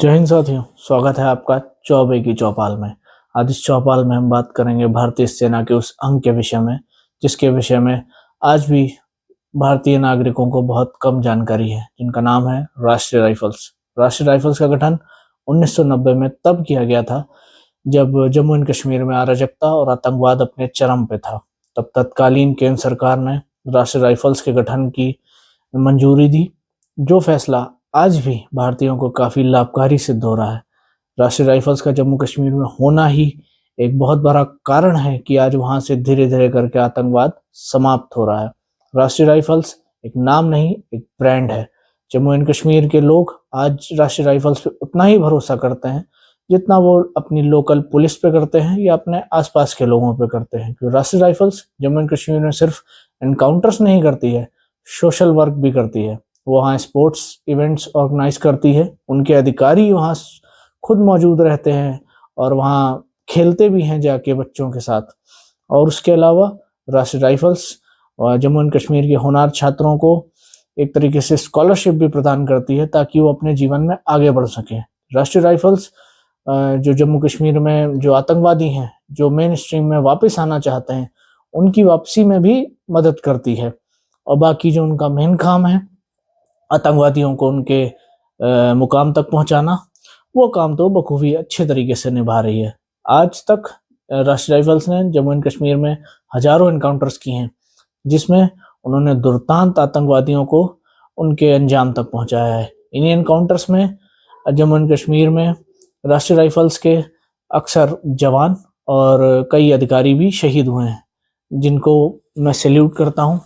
जय हिंद साथियों, स्वागत है आपका चौबे की चौपाल में। आज इस चौपाल में हम बात करेंगे भारतीय सेना के उस अंग के विषय में जिसके विषय में आज भी भारतीय नागरिकों को बहुत कम जानकारी है, जिनका नाम है राष्ट्रीय राइफल्स। राष्ट्रीय राइफल्स का गठन 1990 में तब किया गया था जब जम्मू एंड कश्मीर में अराजकता और आतंकवाद अपने चरम पे था। तब तत्कालीन केंद्र सरकार ने राष्ट्रीय राइफल्स के गठन की मंजूरी दी, जो फैसला आज भी भारतीयों को काफी लाभकारी सिद्ध हो रहा है। राष्ट्रीय राइफल्स का जम्मू कश्मीर में होना ही एक बहुत बड़ा कारण है कि आज वहां से धीरे धीरे करके आतंकवाद समाप्त हो रहा है। राष्ट्रीय राइफल्स एक नाम नहीं, एक ब्रांड है। जम्मू एंड कश्मीर के लोग आज राष्ट्रीय राइफल्स पे उतना ही भरोसा करते हैं जितना वो अपनी लोकल पुलिस पे करते हैं या अपने आसपास के लोगों पे करते हैं। क्योंकि राष्ट्रीय राइफल्स जम्मू एंड कश्मीर में सिर्फ एनकाउंटर्स नहीं करती है, सोशल वर्क भी करती है। वो वहाँ स्पोर्ट्स इवेंट्स ऑर्गेनाइज करती है, उनके अधिकारी वहाँ खुद मौजूद रहते हैं और वहाँ खेलते भी हैं जाके बच्चों के साथ। और उसके अलावा राष्ट्रीय राइफल्स जम्मू एंड कश्मीर के होनहार छात्रों को एक तरीके से स्कॉलरशिप भी प्रदान करती है ताकि वो अपने जीवन में आगे बढ़ सकें। राष्ट्रीय राइफल्स जो जम्मू कश्मीर में जो आतंकवादी हैं, जो मेन स्ट्रीम में वापस आना चाहते हैं, उनकी वापसी में भी मदद करती है। और बाकी जो उनका मेन काम है, आतंकवादियों को उनके मुकाम तक पहुंचाना, वो काम तो बखूबी अच्छे तरीके से निभा रही है। आज तक राष्ट्रीय राइफल्स ने जम्मू एंड कश्मीर में हजारों एनकाउंटर्स किए हैं, जिसमें उन्होंने दुर्दांत आतंकवादियों को उनके अंजाम तक पहुंचाया है। इन्हीं एनकाउंटर्स में जम्मू एंड कश्मीर में राष्ट्रीय राइफल्स के अक्सर जवान और कई अधिकारी भी शहीद हुए हैं, जिनको मैं सैल्यूट करता हूं,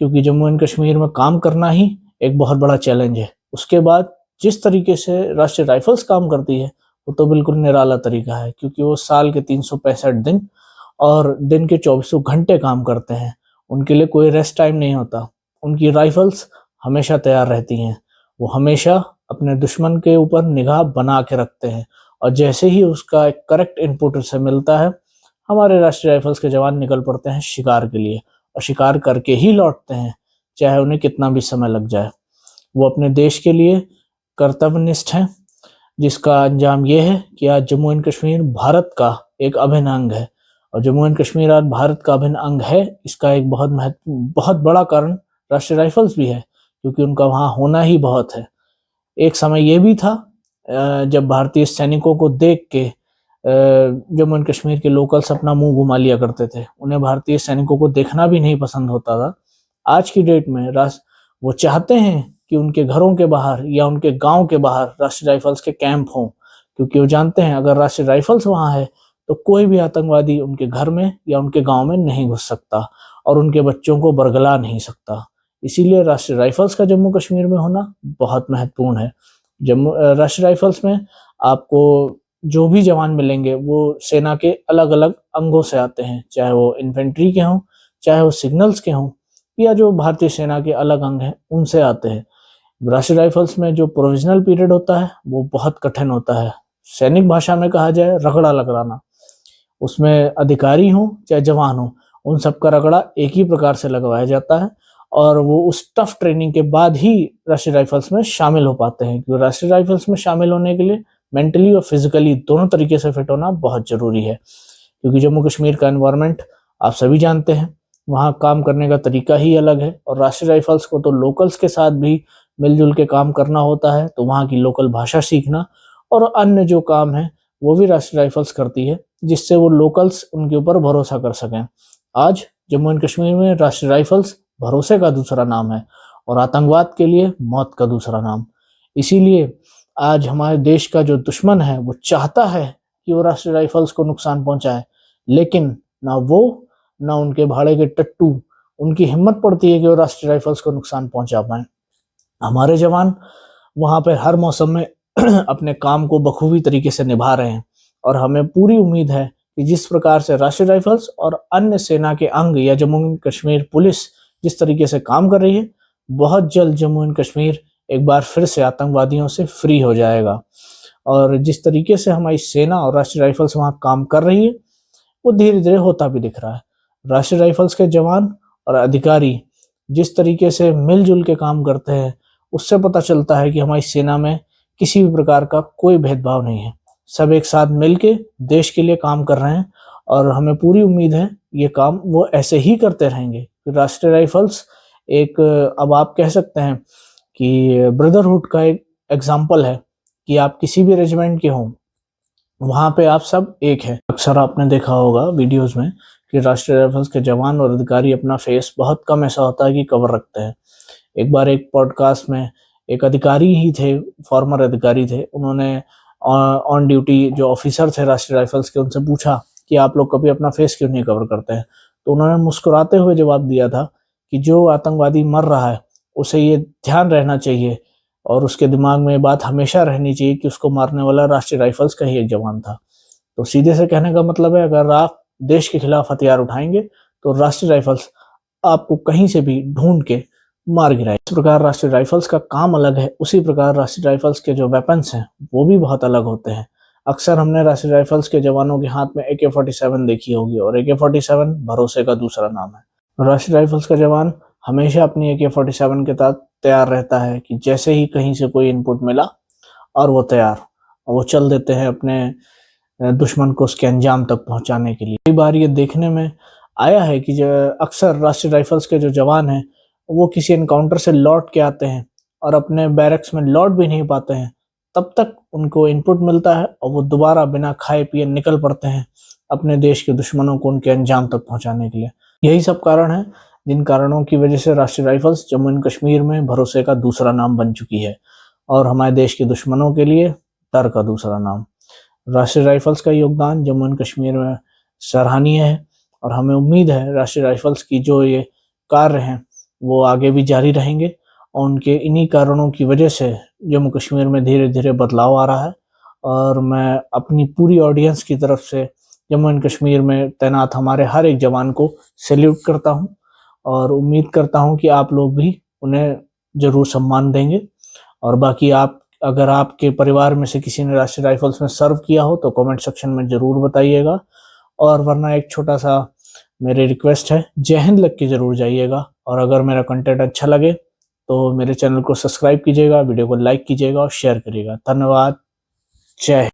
क्योंकि जम्मू एंड कश्मीर में काम करना ही एक बहुत बड़ा चैलेंज है। उसके बाद जिस तरीके से राष्ट्रीय राइफल्स काम करती है वो तो बिल्कुल निराला तरीका है, क्योंकि वो साल के 365 दिन और दिन के 24 घंटे काम करते हैं। उनके लिए कोई रेस्ट टाइम नहीं होता। उनकी राइफल्स हमेशा तैयार रहती हैं। वो हमेशा अपने दुश्मन के ऊपर निगाह बना के रखते हैं और जैसे ही उसका एक करेक्ट इनपुट उसे मिलता है, हमारे राष्ट्रीय राइफल्स के जवान निकल पड़ते हैं शिकार के लिए, और शिकार करके ही लौटते हैं, चाहे उन्हें कितना भी समय लग जाए। वो अपने देश के लिए कर्तव्यनिष्ठ हैं, जिसका अंजाम ये है कि आज जम्मू एंड कश्मीर भारत का एक अभिन्न अंग है। और जम्मू एंड कश्मीर आज भारत का अभिन्न अंग है, इसका एक बहुत बड़ा कारण राष्ट्रीय राइफल्स भी है, क्योंकि उनका वहाँ होना ही बहुत है। एक समय ये भी था जब भारतीय सैनिकों को देख के जम्मू एंड कश्मीर के लोकल्स अपना मुंह घुमा लिया करते थे। उन्हें भारतीय सैनिकों को देखना भी नहीं पसंद होता था। आज की डेट में वो चाहते हैं कि उनके घरों के बाहर या उनके गांव के बाहर राष्ट्रीय राइफल्स के कैंप हों, क्योंकि वो जानते हैं अगर राष्ट्रीय राइफल्स वहां है तो कोई भी आतंकवादी उनके घर में या उनके गांव में नहीं घुस सकता और उनके बच्चों को बरगला नहीं सकता। इसीलिए राष्ट्रीय राइफल्स का जम्मू कश्मीर में होना बहुत महत्वपूर्ण है। राष्ट्रीय राइफल्स में आपको जो भी जवान मिलेंगे वो सेना के अलग अलग अंगों से आते हैं, चाहे वो इन्फेंट्री के हों, चाहे वो सिग्नल्स के हों, या जो भारतीय सेना के अलग अंग हैं उनसे आते हैं। राष्ट्रीय राइफल्स में जो प्रोविजनल पीरियड होता है वो बहुत कठिन होता है। सैनिक भाषा में कहा जाए रगड़ा लगड़ाना। उसमें अधिकारी हो चाहे जवान हो, उन सबका रगड़ा एक ही प्रकार से लगवाया जाता है और वो उस टफ ट्रेनिंग के बाद ही राष्ट्रीय राइफल्स में शामिल हो पाते हैं। क्योंकि राष्ट्रीय राइफल्स में शामिल होने के लिए मेंटली और फिजिकली दोनों तरीके से फिट होना बहुत जरूरी है। क्योंकि जम्मू कश्मीर का एनवायरनमेंट आप सभी जानते हैं, वहाँ काम करने का तरीका ही अलग है। और राष्ट्रीय राइफल्स को तो लोकल्स के साथ भी मिलजुल के काम करना होता है, तो वहाँ की लोकल भाषा सीखना और अन्य जो काम है वो भी राष्ट्रीय राइफल्स करती है, जिससे वो लोकल्स उनके ऊपर भरोसा कर सकें। आज जम्मू एंड कश्मीर में राष्ट्रीय राइफल्स भरोसे का दूसरा नाम है और आतंकवाद के लिए मौत का दूसरा नाम। इसीलिए आज हमारे देश का जो दुश्मन है वो चाहता है कि वो राष्ट्रीय राइफल्स को नुकसान पहुंचाए, लेकिन ना वो ना उनके भाड़े के टट्टू उनकी हिम्मत पड़ती है कि वो राष्ट्रीय राइफल्स को नुकसान पहुंचा पाए। हमारे जवान वहां पर हर मौसम में अपने काम को बखूबी तरीके से निभा रहे हैं और हमें पूरी उम्मीद है कि जिस प्रकार से राष्ट्रीय राइफल्स और अन्य सेना के अंग या जम्मू एंड कश्मीर पुलिस जिस तरीके से काम कर रही है, बहुत जल्द जम्मू एंड कश्मीर एक बार फिर से आतंकवादियों से फ्री हो जाएगा। और जिस तरीके से हमारी सेना और राष्ट्रीय राइफल्स वहाँ काम कर रही है वो धीरे धीरे होता भी दिख रहा है। राष्ट्रीय राइफल्स के जवान और अधिकारी जिस तरीके से मिलजुल के काम करते हैं, उससे पता चलता है कि हमारी सेना में किसी भी प्रकार का कोई भेदभाव नहीं है। सब एक साथ मिलके देश के लिए काम कर रहे हैं और हमें पूरी उम्मीद है ये काम वो ऐसे ही करते रहेंगे। राष्ट्रीय राइफल्स एक अब आप कह सकते हैं कि ब्रदरहुड का एक एग्जाम्पल है कि आप किसी भी रेजिमेंट के हों, वहां पे आप सब एक हैं। अक्सर आपने देखा होगा वीडियोस में कि राष्ट्रीय राइफल्स के जवान और अधिकारी अपना फेस बहुत कम ऐसा होता है कि कवर रखते हैं। एक बार एक पॉडकास्ट में एक अधिकारी ही थे, फॉर्मर अधिकारी थे, उन्होंने ऑन ड्यूटी जो ऑफिसर थे राष्ट्रीय राइफल्स के, उनसे पूछा कि आप लोग कभी अपना फेस क्यों नहीं कवर करते हैं। तो उन्होंने मुस्कुराते हुए जवाब दिया था कि जो आतंकवादी मर रहा है उसे ये ध्यान रहना चाहिए और उसके दिमाग में ये बात हमेशा रहनी चाहिए कि उसको मारने वाला राष्ट्रीय राइफल्स का ही एक जवान था। तो सीधे से कहने का मतलब है, अगर आप देश के खिलाफ हथियार उठाएंगे तो राष्ट्रीय राइफल्स आपको कहीं से भी ढूंढ के मार गिराए। इस प्रकार राष्ट्रीय राइफल्स का काम अलग है, उसी प्रकार राष्ट्रीय राइफल्स के जो वेपन्स हैं वो भी बहुत अलग होते हैं। अक्सर हमने राष्ट्रीय राइफल्स के जवानों के हाथ में AK-47 देखी होगी और AK-47 भरोसे का दूसरा नाम है। राष्ट्रीय राइफल्स का जवान हमेशा अपनी AK-47 के साथ तैयार रहता है कि जैसे ही कहीं से कोई इनपुट मिला और वो तैयार, वो चल देते हैं अपने दुश्मन को उसके अंजाम तक पहुंचाने के लिए। कई बार ये देखने में आया है कि अक्सर राष्ट्रीय राइफल्स के जो जवान हैं वो किसी एनकाउंटर से लौट के आते हैं और अपने बैरक्स में लौट भी नहीं पाते हैं, तब तक उनको इनपुट मिलता है और वो दोबारा बिना खाए पिए निकल पड़ते हैं अपने देश के दुश्मनों को उनके अंजाम तक पहुंचाने के लिए। यही सब कारण है जिन कारणों की वजह से राष्ट्रीय राइफल्स जम्मू एंड कश्मीर में भरोसे का दूसरा नाम बन चुकी है और हमारे देश के दुश्मनों के लिए डर का दूसरा नाम। राष्ट्रीय राइफल्स का योगदान जम्मू एंड कश्मीर में सराहनीय है और हमें उम्मीद है राष्ट्रीय राइफल्स की जो ये कार्य हैं वो आगे भी जारी रहेंगे और उनके इन्हीं कारणों की वजह से जम्मू कश्मीर में धीरे धीरे बदलाव आ रहा है। और मैं अपनी पूरी ऑडियंस की तरफ से जम्मू एंड कश्मीर में तैनात हमारे हर एक जवान को सैल्यूट करता हूं और उम्मीद करता हूं कि आप लोग भी उन्हें जरूर सम्मान देंगे। और बाकी आप, अगर आपके परिवार में से किसी ने राष्ट्रीय राइफल्स में सर्व किया हो तो कमेंट सेक्शन में जरूर बताइएगा। और वरना एक छोटा सा मेरी रिक्वेस्ट है, जय हिंद लिख के जरूर जाइएगा। और अगर मेरा कंटेंट अच्छा लगे तो मेरे चैनल को सब्सक्राइब कीजिएगा, वीडियो को लाइक कीजिएगा और शेयर करिएगा। धन्यवाद। जय हिंद।